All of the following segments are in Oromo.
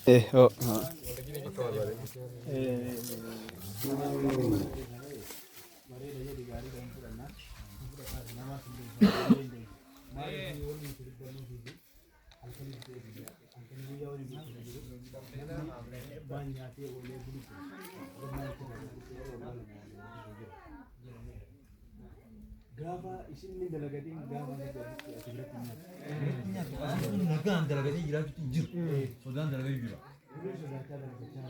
Oh. Gaafa isin dalagatiin gaafa asirratti nyaatu asii nagaan dalagatee jiraachuutu hin jiru. Sodaan dalagatee jira. sodaachaa dalagachaa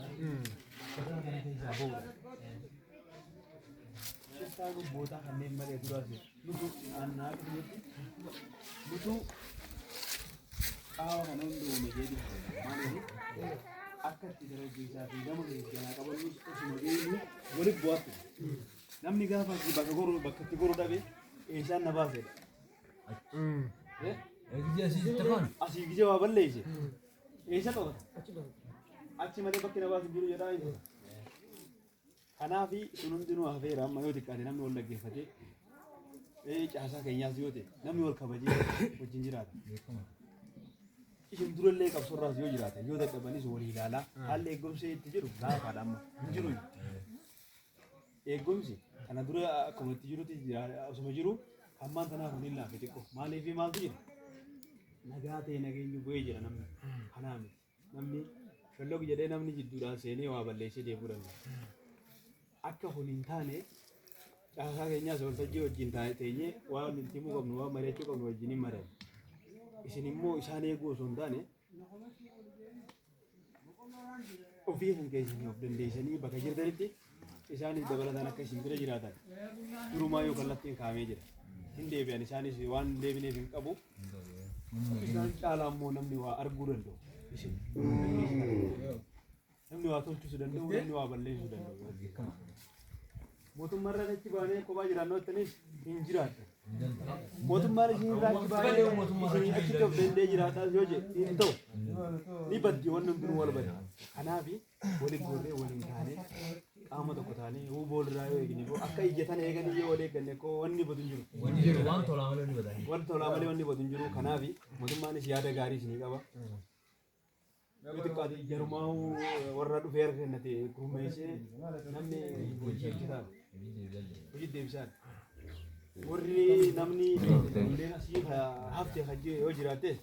sodaa kana keessaa ba'uudha. Shiftaan bootaa kanneen malee duraas nutu annaa dhufeetti nutu qaama kana hundi uume jedhu maaliif akka itti dargaggeessaa fi gama keessaa qabannus osuma beeknu waliif bu'aatu. Namni gaafa bakka itti goru dhabe eesaan na baasedha. Asii gijee waa balleeyse eessa qabata achi malee bakki na baasu jiru jedhaa hin kanaaf sun hundinuu hafeera amma yoo xiqqaate namni wal dhaggeeffatee caasaa keenyaas yoo ta'e namni wal kabajee wajjin jiraata. Isin durallee qabsoorraas yoo jiraate yoo dadhabanis walii ilaalaa haalli eegumsi itti jiru gaafaadha amma hin jiru. Eegumsi kana dura akkuma itti jirutti osuma jiru hammaan tanaaf hin laafe xiqqoo maaliif maaltu jira nagaa ta'e nageenyi bu'ee jira namni kanaa miti namni shallog jedhee namni jidduudhaan seenee waa balleessee deebuu danda'a. Akka kun hin taane caasaa keenyaas waltajjii wajjin teenyee waan itti himuu qabnu waan mari'achuu qabnu wajjin hin mari'annu. Isin immoo isaan eeguu osoo hin taane ofii kan keessanii of dandeessanii bakka jirtanitti isaanis dabalataan akka isin bira jiraatan durumaa yoo kallattiin kaa'amee jira. Hin deebi'an isaanis waan hin deebineef hin qabu. Isaan caalaa immoo namni waa arguu danda'u. Isin namni waa tolchisuu danda'u, namni waa balleessuu danda'u. Mootummaan irraa achi baanee kophaa jiraannoo jettanis hin jiraattu. Mootummaan isin irraa achi baanee isin achitti of danda'ee jiraataa yoo jedhe hin ta'u. Ni baddi wanni hundinuu wal baddi. Kanaaf waliin gorree waliin taanee qaama tokko taanee huuboo irraa yoo eegne akka iyyatan eeganii yoo wal eegganne koo wanni badu hin jiru. Waan tolaa malee wanni badanii. Waan tolaa malee wanni badu hin jiru. Kanaaf mootummaanis yaada gaarii isinii qaba. Yoo xiqqaate jarumaa warra dhufee harka kennate gurmeessee namni hojii hojjetaan hojii deebisaan. Warri namni hundeen asii hafte hajjii yoo jiraates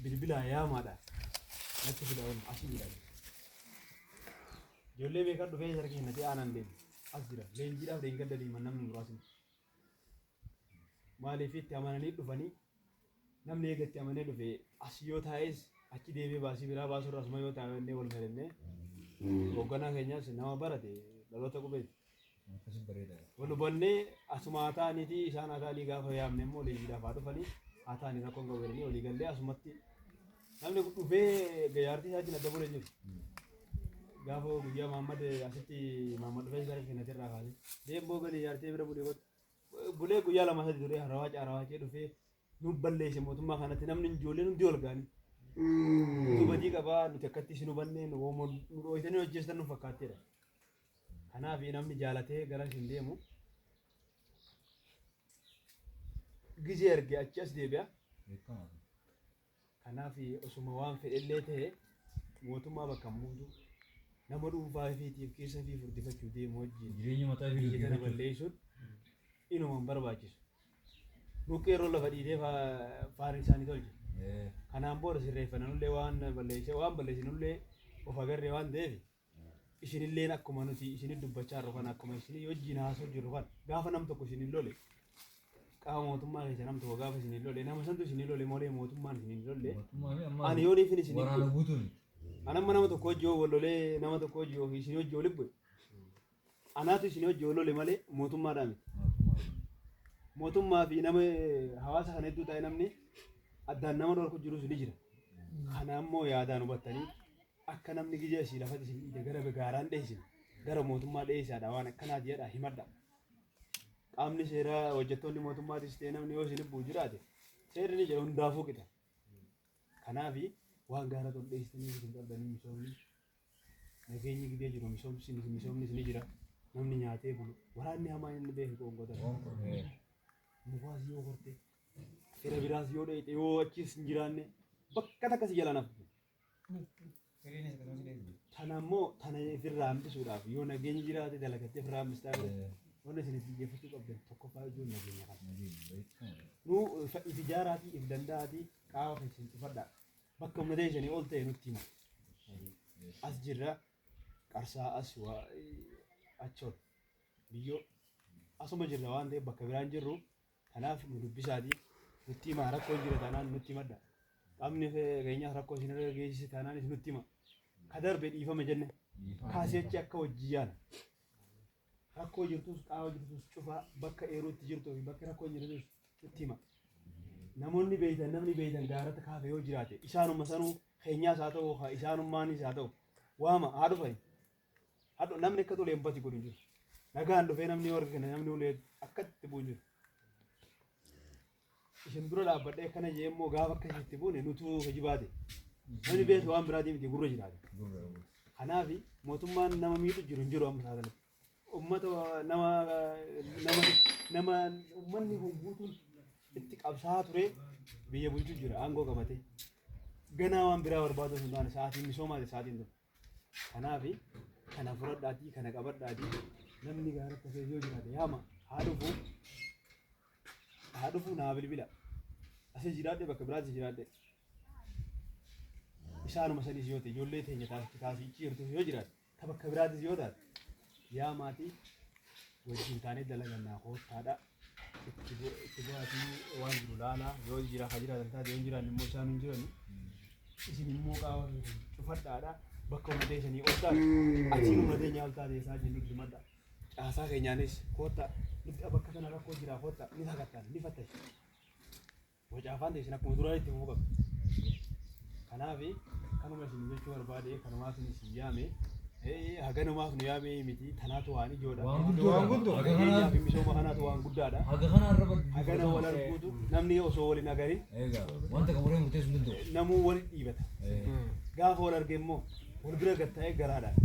bilbila yaamaadha. Natti fidaawwan asii jedhama. Ijoollee beekan dhufee harka kennatee aanan deemu as jira. Leenjiidhaaf leengadda deeman namni muraasni. Maaliif itti amananii dhufanii namni eegatti amanee dhufe as yoo taa'es achi deemee baasii biraa baasuu irraa asuma yoo taa'ee wal galannee hoogganaa keenyaas nama barate dhaloota qubeeti. Wal hubannee asuma haa ta'aniiti isaan haa ta'anii gaafa yaamne immoo leenjiidhaaf haa dhufanii haa ta'anii rakkoon qabatanii walii gallee asumatti namni dhufee gayyaartii isaatiin adda bulee jiru. Gaafa guyyaa Mahammad asitti Mahammad dhufee isaa kennate irraa kaasee deemboo galii yaartee bira bulee guyyaa lama sadii turee harawaa caarawaachee dhufee nu balleesse mootummaa kanatti namni ijoolleen hundi ol ga'anii. Dubatii qabaa nuti akkatti isin hubannee nu dhooyitanii hojjeessan nu fakkaatteedha. Kanaaf namni jaalatee gara isin deemu gizee erge achi as deebi'a. Kanaaf osuma waan fedhellee ta'e mootummaa bakka muudu nama dhuunfaa fiitiif keessa fi furdifachuu deemu wajjin jireenya mataa fi hojjetana balleessuun inuma barbaachisu. Buqqee yeroo lafa dhiitee faarri isaanii tolche. Kanaan booda sirreeffannullee waan balleessinullee of agarree waan ta'eef isinilleen akkuma nuti isinit dubbachaa jirru kana akkuma isinii wajjin haasoo jirru kana gaafa nam tokko isin lole qaama mootummaa keessa nam tokko gaafa isin lole nama santu isin lole malee mootummaan isin lole ani yoo dhiifin isin waraana guutuun. anamma nama tokko hojii wal lolee nama tokko hojii isin hojii wal bu'e anaatu isin hojii wal lole malee mootummaadhaan mootummaa fi nama hawaasa kana hedduu ta'e namni addaan nama dhorku jirus ni jira. Kana ammoo yaadaan hubattanii akka namni gijee isii lafatti isin dhiite gara gaaraan dheessin gara mootummaa dheessaadha waan akkanaa jedha himadha. Qaamni seeraa hojjettoonni mootummaatis ta'e namni yoo isin bu'u jiraate seerri ni jira hundaafuu qixa. Kanaaf waan gaara tol dheessitanii isin qabdanii misoomni nageenyi gidee jiru misoomnis ni jira. Namni nyaatee bulu waraanni hamaa inni beeku qoonqota. Mukaas yoo horte fira biraas yoo dheete yoo achis hin jiraanne bakka takka si jala nafu. Tanammoo tana ofirraa hambisuudhaaf yoo nageenyi jiraate dalagattee ofirraa hambistaa jira. Wanni isin xiyyeeffachuu qabdan tokkoffaa ijoon nageenya kana. Nuu if ijaaraatii if danda'aatii qaama keessan cufadhaa. Bakka humna teessanii ol ta'e nutti hima. As jirra qarsaa as achoon biyyoo asuma jirra waan ta'eef bakka biraan jirru kanaaf nu dubbisaatii nutti hima rakkoon jira taanaan nutti himadha. Qaamni keenyaas rakkoo isin irra geessise taanaanis nutti hima. Ka darbe dhiifama jenne kaaseechi akka wajjii yaana. Rakkoo jirtus qaama jirtus cufaa bakka eeruutti jirtuu fi bakka rakkoon jirtus nutti hima. Namoonni beeytan namni beeytan gaarata kaafe yoo jiraate isaanuma sanuu keenyaas haa ta'u isaanummaanis haa ta'u waama haa dhufani. Hadho namni akka tolee empati godhu jiru. Nagaan dhufee namni warra kana namni ulee akkatti bu'u jiru. Isin dura dhaabbadhee akkana jee immoo gaafa akkasitti buune nutuu hojii baate. Namni beeku waan biraatii miti gurra jiraate. Kanaaf mootummaan nama miidhu jiru hin jiru amma taatanii. Uummata nama uummanni guutuun itti qabsaa ture biyya bulchuu jira aangoo qabatee. Ganaa waan biraa barbaadu sun taane sa'aatiin misoomaati sa'aatiin ture. Kanaaf kana fudhadhaatii kana qabadhaatii namni gaarata ta'e yoo jiraate yaama haa dhufu naa bilbila. Asii jiraadhe bakka biraatti jiraadhe. Isaanuma sadiis yoo ta'e ijoollee teenya taasii jirtu yoo jiraate ta bakka biraattis yoo taate yaa maatii wajjin taanee dalagannaa koottaadha. Itti bu'aatii waan jiru laalaa yoo jira haa jiraatan taate yoo jiraanne immoo isaan hin jiran isin immoo qaama cufadhaadha. Bakka humna teessanii ol taate achiin humna teenya ol taate isaa jennu dimadha. Caasaa keenyaanis kootta bakka kana rakkoo jira kootta ni sakattaan ni fattashi. Wacaafaan teessin akkuma duraa itti fufuu qabdu. Kanaaf kanuma isin jechuu barbaade kanumaaf isin yaame haganumaaf nu yaame miti tanaatu waan ijoodha. Waan guddoo. Nageenyaa fi misooma kanaatu waan guddaadha. Hagana wal arguutu namni osoo waliin agarin. Wanta kan warreen murteessuu danda'u. Namuu waliin dhiibata. Gaafa wal arge immoo wal bira gattaa'ee garaadhaan.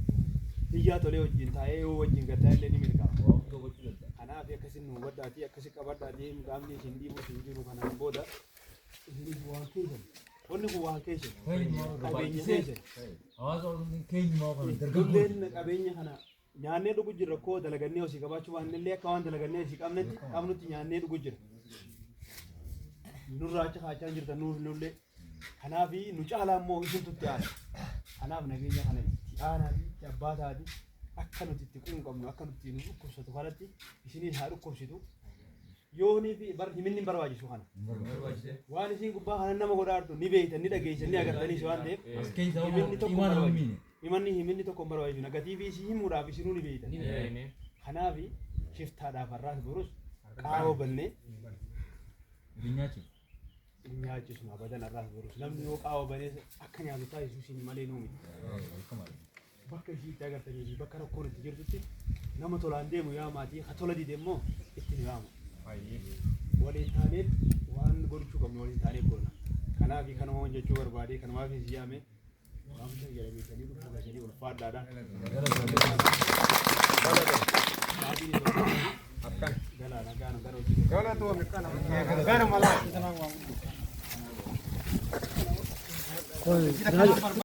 Biyyaa tolee wajjin taa'ee yoo wajjin gattaa'e illee ni milkaa'u. Kanaaf akkasiin nu hubadhaatii akkasii qabadhaatii qaamni isin dhiibu isin jiru kanaan booda isinis waan keessan. Wanni kun waan keessan. Qabeenya keessan. Hawaasa keenyumaa kan dargaggoon qabeenya kana nyaannee dhuguu jirra koo dalagannee osii qabaachuu waan illee akka waan dalagannee osii qabnutti nyaannee dhuguu jirra. Nurraa achi kaachaa jirta nullee. Kanaaf nu caalaa immoo isintutti aana. Kanaaf nageenya kana itti aanaa fi abbaa taati akka nuti itti quunqabnu akka nuti nu dhukkubsatu kanatti isinis haa dhukkubsitu. Yoonii fi himinni hin barbaachisu kana. Waan isin gubbaa kana nama godhaartu ni beektan ni dhageessan ni agartaniis waan ta'eef himinni tokko hin barbaachisu nagatii fi isii himuudhaaf isinuu ni beektan. Kanaaf shiftaadhaaf har'aas borus qaawoo bannee nyaachisu abadan har'aas borus namni yoo qaawoo bannee akka nyaatu taasisu isin malee nuu miti. Bakka isiitti agartanii fi bakka rakkoon itti jirtutti nama tolaan deemu yaa maatii ha tola dide immoo itti ni waamu. Waliin taaneef waan gochuu qabnu waliin taaneef goona. Kanaaf kanuma jechuu barbaade kanumaaf isin yaame waamsa jedhameetanii dhufuu gashanii ulfaadhaadha. Galaana gaana gara hojii. Gaana malaa.